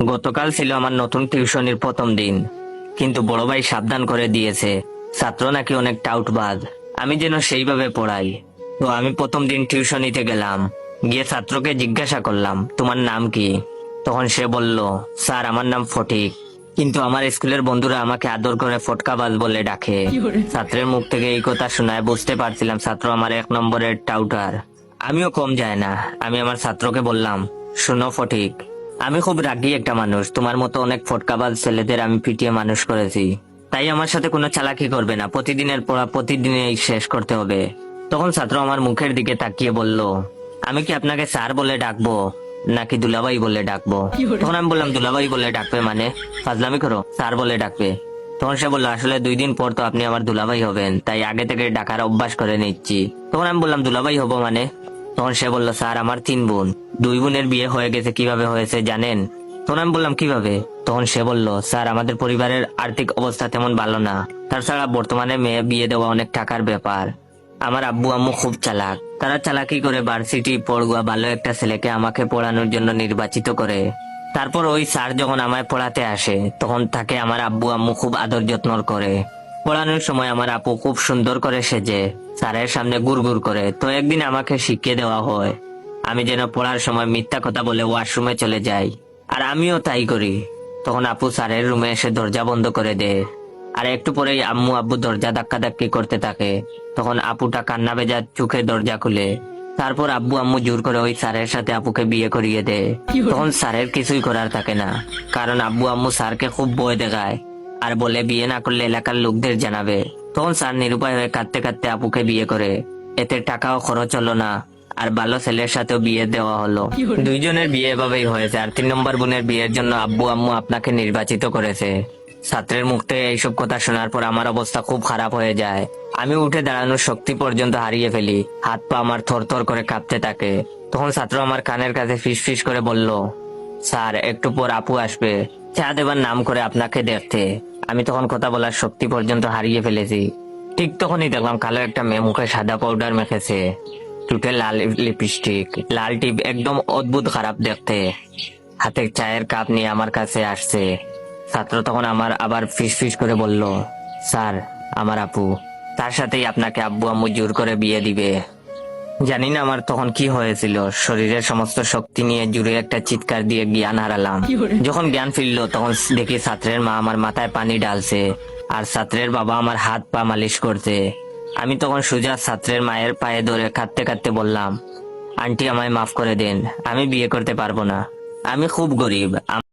গতকাল ছিল আমার নতুন টিউশনির প্রথম দিন, কিন্তু বড় ভাই সাবধান করে দিয়েছে ছাত্র নাকি অনেক টাউটবাজ, আমি যেন সেইভাবে পড়াই। তো আমি প্রথম দিন টিউশনিতে গেলাম, গিয়ে ছাত্রকে জিজ্ঞাসা করলাম, তোমার নাম কি? তখন সে বলল, স্যার আমার নাম ফটিক, কিন্তু আমার স্কুলের বন্ধুরা আমাকে আদর করে ফটকাবাজ বলে ডাকে। ছাত্রের মুখ থেকে এই কথা শোনায় বুঝতে পারছিলাম ছাত্র আমার 1 নম্বরের টাউটার। আমিও কম যায় না। আমি আমার ছাত্রকে বললাম, শোনো ফটিক, আমি খুব রাগী একটা মানুষ, তোমার মতো অনেক ফটকাবাজ ছেলেদের আমি পিটিয়ে মানুষ করেছি, তাই আমার সাথে কোনো চালাকি করবে না, প্রতিদিনের পড়া প্রতিদিনই শেষ করতে হবে। তখন ছাত্র আমার মুখের দিকে তাকিয়ে বলল, আমি কি আপনাকে স্যার বলে ডাকবো নাকি দুলাভাই বলে ডাকবো? তখন আমি বললাম, দুলাভাই বলে ডাকবে মানে? ফাজলামি করো, স্যার বলে ডাকবে। তখন সে বললো, আসলে 2 দিন পর তো আপনি আমার দুলাভাই হবেন, তাই আগে থেকে ডাকার অভ্যাস করে নিচ্ছি। তখন আমি বললাম, দুলাভাই হবো মানে? তখন সে বলল, স্যার আমার 3 বোন, 2 বোনের বিয়ে হয়ে গেছে, কিভাবে হয়েছে জানেন? তখন আমি বললাম, কিভাবে? তখন সে বলল, স্যার আমাদের পরিবারের আর্থিক অবস্থা তেমন ভালো না, তাছাড়া বর্তমানে মেয়ে বিয়ে দেওয়া অনেক টাকার ব্যাপার। আমার আব্বু আম্মু খুব চালাক, তারা চালাকি করে ভার্সিটি পড়ুয়া ভালো একটা ছেলেকে আমাকে পড়ানোর জন্য নির্বাচিত করে। তারপর ওই স্যার যখন আমায় পড়াতে আসে, তখন তাকে আমার আব্বু আম্মু খুব আদর যত্ন করে। পড়ানোর সময় আমার আপু খুব সুন্দর করে সেজে স্যারের সামনে গুড়গুড় করে। তো একদিন আমাকে শিখিয়ে দেওয়া হয় আমি যেন পড়ার সময় মিথ্যা কথা বলে ওয়াশরুমে চলে যাই, আর আমিও তাই করি। তখন আপু স্যারের রুমে এসে দরজা বন্ধ করে দেয়, আর একটু পরেই আম্মু আব্বু দরজা ধাক্কাধাক্কি করতে থাকে। তখন আপুটা কান্না ভেজা চোখে দরজা খুলে। তারপর আব্বু আম্মু জোর করে ওই স্যারের সাথে আপুকে বিয়ে করিয়ে দেয়। তখন স্যারের কিছুই করার থাকে না, কারণ আব্বু আম্মু স্যারকে খুব ভয় দেখায় আর বলে বিয়ে না করলে এলাকার লোকদের জানাবে। তখন স্যার নিরুপায় হয়ে কাঁদতে কাঁদতে আপুকে বিয়ে করে। এতে টাকাও খরচ হলো না, আর ভালো ছেলের সাথেও বিয়ে দেওয়া হলো। 2 জনের বিয়ে এভাবেই হয়েছে, আর 3 নম্বর বোনের বিয়ের জন্য আব্বু আম্মু আপনাকে নির্বাচিত করেছে। ছাত্রের মুখ থেকে এইসব কথা শোনার পর আমার অবস্থা খুব খারাপ হয়ে যায়। আমি উঠে দাঁড়ানোর শক্তি পর্যন্ত হারিয়ে ফেলি, হাত পা আমার থরথর করে কাঁপতে থাকে। তখন ছাত্র আমার কানের কাছে ফিস ফিস করে বলল, স্যার একটু পর আপু আসবে চা দেবার নাম করে আপনাকে দেখতে। আমি তখন কথা বলার শক্তি পর্যন্ত হারিয়ে ফেলেছি। ঠিক তখনই দেখলাম কালো একটা মেয়ে মুখে সাদা পাউডার মেখেছে, টুটে লাল লিপস্টিক, লাল টিপ, একদম অদ্ভুত খারাপ দেখতে, হাতে চায়ের কাপ নিয়ে আমার কাছে আসছে। ছাত্র তখন আমার আবার ফিস ফিস করে বলল, স্যার আমার আপু, তার সাথেই আপনাকে আব্বু আম্মু জোর করে বিয়ে দিবে। জানি না আমার তখন কি হয়েছিল, শরীরের সমস্ত শক্তি নিয়ে জুড়ে একটা চিৎকার দিয়ে জ্ঞান হারালাম। যখন জ্ঞান ফিরলো তখন দেখি ছাত্রের মা আমার মাথায় পানি ঢালছে, আর ছাত্রের বাবা আমার হাত পা মালিশ করছে। আমি তখন সোজা ছাত্রের মায়ের পায়ে ধরে কাঁদতে কাঁদতে বললাম, আন্টি আমায় মাফ করে দেন, আমি বিয়ে করতে পারবো না, আমি খুব গরিব।